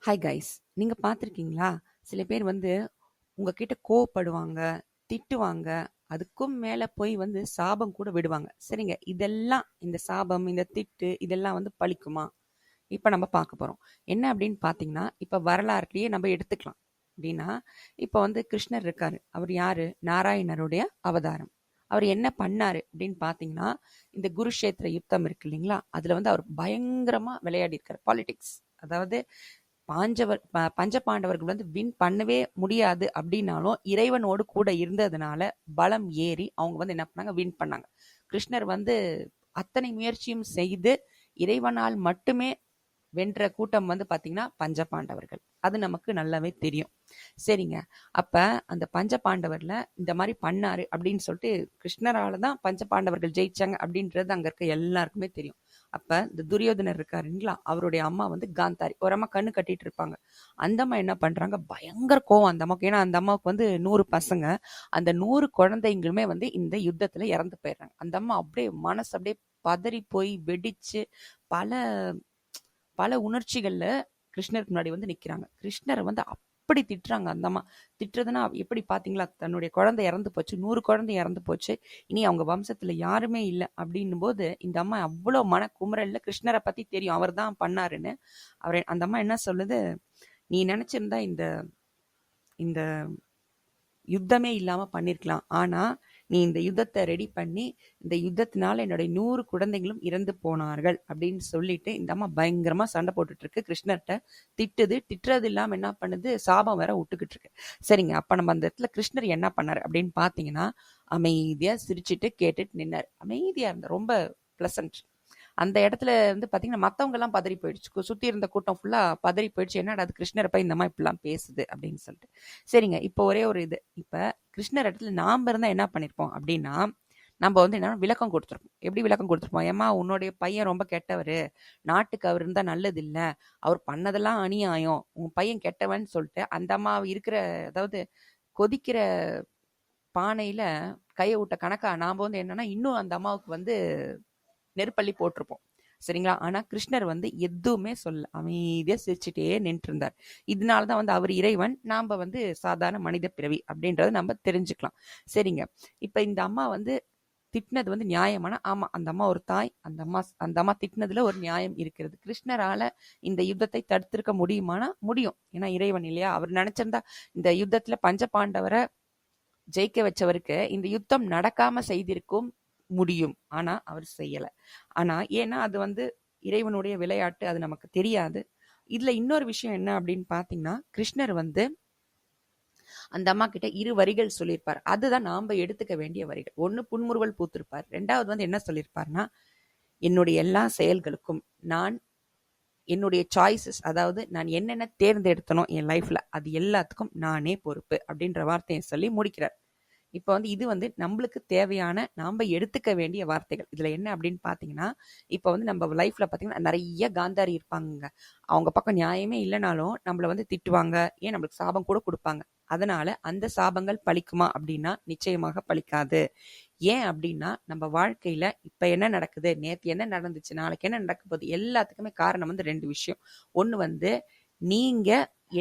Hi guys. நீங்க பார்த்துருக்கீங்களா? சில பேர் வந்து உங்ககிட்ட கோவப்படுவாங்க, திட்டுவாங்க, அதுக்கும் மேல போய் வந்து சாபம் கூட விடுவாங்க. சரிங்க. இதெல்லாம் இந்த சாபம், இந்த திட்டு இதெல்லாம் வந்து பலிக்குமா? இப்ப நம்ம பார்க்க போறோம். என்ன அப்படின்னு பார்த்தீங்கன்னா, இப்ப வரலாறுலயே நம்ம எடுத்துக்கலாம். அப்படின்னா, இப்ப வந்து கிருஷ்ணர் இருக்காரு. அவர் யாரு? நாராயணருடைய அவதாரம். அவர் என்ன பண்ணாரு அப்படின்னு பார்த்தீங்கன்னா, இந்த குருஷேத்திர யுத்தம் இருக்கு இல்லைங்களா? அதுல வந்து அவர் பயங்கரமா விளையாடி இருக்காரு. பாலிடிக்ஸ். அதாவது பஞ்ச பாண்டவர்கள் வந்து வின் பண்ணவே முடியாது அப்படின்னாலும் இறைவனோடு கூட இருந்ததுனால பலம் ஏறி அவங்க வந்து என்ன பண்ணாங்க, வின் பண்ணாங்க. கிருஷ்ணர் வந்து அத்தனை முயற்சியும் செய்து இறைவனால் மட்டுமே வென்ற கூட்டம் வந்து பாத்தீங்கன்னா பஞ்ச பாண்டவர்கள். அது நமக்கு நல்லாவே தெரியும். சரிங்க. அப்ப அந்த பஞ்ச பாண்டவர்ல இந்த மாதிரி பண்ணாரு அப்படின்னு சொல்லிட்டு கிருஷ்ணரால தான் பஞ்ச பாண்டவர்கள் ஜெயிச்சாங்க அப்படின்றது அங்க இருக்க எல்லாருக்குமே தெரியும். அப்ப இந்த துரியோதனர் இருக்காருங்களா, அவருடைய அம்மா வந்து காந்தாரி, ஒரு அம்மா கண்ணு கட்டிட்டு இருப்பாங்க. அந்த அம்மா என்ன பண்றாங்க, பயங்கர கோவம் அந்த அம்மாவுக்கு. ஏன்னா அந்த அம்மாவுக்கு வந்து 100 பசங்க, அந்த 100 குழந்தைங்களுமே வந்து இந்த யுத்தத்துல இறந்து போயிடுறாங்க. அந்த அம்மா அப்படியே மனசு அப்படியே பதறி போய் வெடிச்சு பல பல உணர்ச்சிகள்ல கிருஷ்ணருக்கு முன்னாடி வந்து நிக்கிறாங்க. கிருஷ்ணரை வந்து அப்படி திட்டுறாங்க அந்த அம்மா. திட்டுறதுன்னா எப்படி பாத்தீங்களா, தன்னுடைய குழந்தை இறந்து போச்சு, 100 குழந்தை இறந்து போச்சு, இனி அவங்க வம்சத்துல யாருமே இல்லை அப்படின்னும் போது இந்த அம்மா அவ்வளவு மன குமுறல்ல. கிருஷ்ணரை பத்தி தெரியும், அவர் தான் பண்ணாருன்னு. அந்த அம்மா என்ன சொல்லுது, நீ நினைச்சிருந்தா இந்த இந்த யுத்தமே இல்லாம பண்ணிருக்கலாம். ஆனா நீ இந்த யுத்தத்தை ரெடி பண்ணி இந்த யுத்தத்தினால என்னுடைய 100 குழந்தைகளும் இறந்து போனார்கள் அப்படின்னு சொல்லிட்டு இந்த அம்மா பயங்கரமா சண்டை போட்டுட்டு இருக்கு. கிருஷ்ணர்கிட்ட திட்டுது. திட்டுறது இல்லாம என்ன பண்ணுது, சாபம் வேற விட்டுக்கிட்டு இருக்கு. சரிங்க. அப்ப நம்ம அந்த இடத்துல கிருஷ்ணர் என்ன பண்ணாரு அப்படின்னு பாத்தீங்கன்னா, அமைதியா சிரிச்சுட்டு கேட்டுட்டு நின்னாரு. அமைதியா இருந்தார். ரொம்ப பிளசன்ட். அந்த இடத்துல வந்து பாத்தீங்கன்னா மத்தவங்க எல்லாம் பதறி போயிடுச்சு. சுத்தி இருந்த கூட்டம் ஃபுல்லா பதறி போயிடுச்சு. என்னடா அது கிருஷ்ணரை போய் இந்த மாதிரி இப்படிலாம் பேசுது அப்படின்னு சொல்லிட்டு. சரிங்க. இப்போ ஒரே ஒரு இது, இப்ப கிருஷ்ணர் இடத்துல நாம இருந்தா என்ன பண்ணிருப்போம் அப்படின்னா, நம்ம வந்து என்ன விளக்கம் கொடுத்துருப்போம். எப்படி விளக்கம் கொடுத்துருப்போம்? ஏமா உன்னுடைய பையன் ரொம்ப கெட்டவரு, நாட்டுக்கு அவர் இருந்தா நல்லது இல்ல, அவர் பண்ணதெல்லாம் அநியாயம், உன் பையன் கெட்டவன் சொல்லிட்டு அந்த அம்மா இருக்கிற, அதாவது கொதிக்கிற பானையில கையை விட்ட கணக்கா நாம வந்து என்னன்னா இன்னும் அந்த அம்மாவுக்கு வந்து நெருப்பள்ளி போட்டிருப்போம். சரிங்களா? ஆனா கிருஷ்ணர் வந்து எதுவுமே சொல்ல, அமைதியா சிரிச்சுட்டே நின்று இருந்தார். இதனாலதான் வந்து அவர் இறைவன், நாம வந்து சாதாரண மனித பிறவி அப்படின்றத நம்ம தெரிஞ்சுக்கலாம். சரிங்க. இப்ப இந்த அம்மா வந்து திட்டினது வந்து நியாயமான, ஆமா அந்த அம்மா ஒரு தாய், அந்த அம்மா திட்டினதுல ஒரு நியாயம் இருக்கிறது. கிருஷ்ணரால இந்த யுத்தத்தை தடுத்திருக்க முடியுமானா முடியும். ஏன்னா இறைவன் இல்லையா? அவர் நினைச்சிருந்தா இந்த யுத்தத்துல பஞ்ச பாண்டவரை ஜெயிக்க வச்சவருக்கு இந்த யுத்தம் நடக்காம செய்திருக்கும் முடியும். ஆனா அவர் செய்யல. ஆனா ஏன்னா அது வந்து இறைவனுடைய விளையாட்டு, அது நமக்கு தெரியாது. இதுல இன்னொரு விஷயம் என்ன அப்படின்னு பாத்தீங்கன்னா, கிருஷ்ணர் வந்து அந்த அம்மா கிட்ட 2 வரிகள் சொல்லியிருப்பார். அதுதான் நாம எடுத்துக்க வேண்டிய வரிகள். ஒண்ணு புன்முறுவல் பூத்திருப்பார். 2வது வந்து என்ன சொல்லியிருப்பார்னா, என்னுடைய எல்லா செயல்களுக்கும் நான் என்னுடைய சாய்ஸஸ், அதாவது நான் என்னென்ன தேர்ந்தெடுத்தனோ என் லைஃப்ல அது எல்லாத்துக்கும் நானே பொறுப்பு அப்படின்ற வார்த்தையை சொல்லி முடிக்கிறார். இப்போ வந்து இது வந்து நம்மளுக்கு தேவையான, நாம எடுத்துக்க வேண்டிய வார்த்தைகள். இதுல என்ன அப்படின்னு பாத்தீங்கன்னா, இப்போ வந்து நம்ம லைஃப்ல பாத்தீங்கன்னா நிறைய காந்தாரி இருப்பாங்க. அவங்க பக்கம் நியாயமே இல்லைனாலும் நம்மள வந்து திட்டுவாங்க, ஏன் நம்மளுக்கு சாபம் கூட கொடுப்பாங்க. அதனால அந்த சாபங்கள் பலிக்குமா அப்படின்னா நிச்சயமாக பலிக்காது. ஏன் அப்படின்னா நம்ம வாழ்க்கையில இப்ப என்ன நடக்குது, நேத்து என்ன நடந்துச்சு, நாளைக்கு என்ன நடக்க போகுது, எல்லாத்துக்குமே காரணம் வந்து 2 விஷயம். ஒண்ணு வந்து நீங்க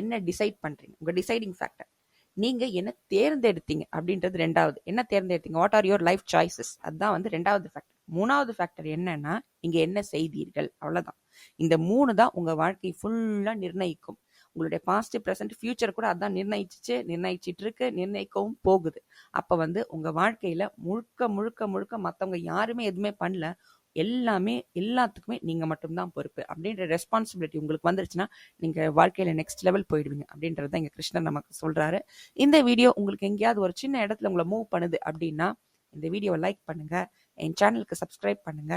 என்ன டிசைட் பண்றீங்க, உங்க டிசைடிங் ஃபேக்டர். நீங்க என்ன தேர்ந்தெடுத்தீங்க அப்படின்றது 2வது. என்ன தேர்ந்தெடுத்தீங்க, what are your life choices, அதுதான் வந்து 2வது ஃபேக்டர். 3வது ஃபேக்டர் என்னன்னா, நீங்க என்ன செய்தீர்கள், அவ்வளவுதான். இந்த 3 தான் உங்க வாழ்க்கை ஃபுல்லா நிர்ணயிக்கும். உங்களுடைய பாஸ்ட், பிரசன்ட், ஃபியூச்சர் கூட அதான் நிர்ணயிச்சிட்டு இருக்கு, நிர்ணயிக்கவும் போகுது. அப்ப வந்து உங்க வாழ்க்கையில முழுக்க முழுக்க முழுக்க மத்தவங்க யாருமே எதுவுமே பண்ணல, எல்லாமே எல்லாத்துக்குமே நீங்க மட்டும்தான் பொறுப்பு அப்படின்ற ரெஸ்பான்சிபிலிட்டி உங்களுக்கு வந்துருச்சுன்னா நீங்க வாழ்க்கையில நெக்ஸ்ட் லெவல் போயிடுவீங்க அப்படின்றத இங்க கிருஷ்ணர் நமக்கு சொல்றாரு. இந்த வீடியோ உங்களுக்கு எங்கேயாவது ஒரு சின்ன இடத்துல உங்களை மூவ் பண்ணுது அப்படின்னா இந்த வீடியோவை லைக் பண்ணுங்க, என் சேனலுக்கு சப்ஸ்கிரைப் பண்ணுங்க,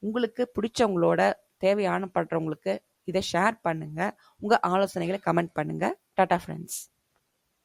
உங்களுக்கு பிடிச்சவங்களோட தேவையான படுறவங்களுக்கு இதை ஷேர் பண்ணுங்க, உங்க ஆலோசனைகளை கமெண்ட் பண்ணுங்க. டாடா ஃப்ரெண்ட்ஸ்.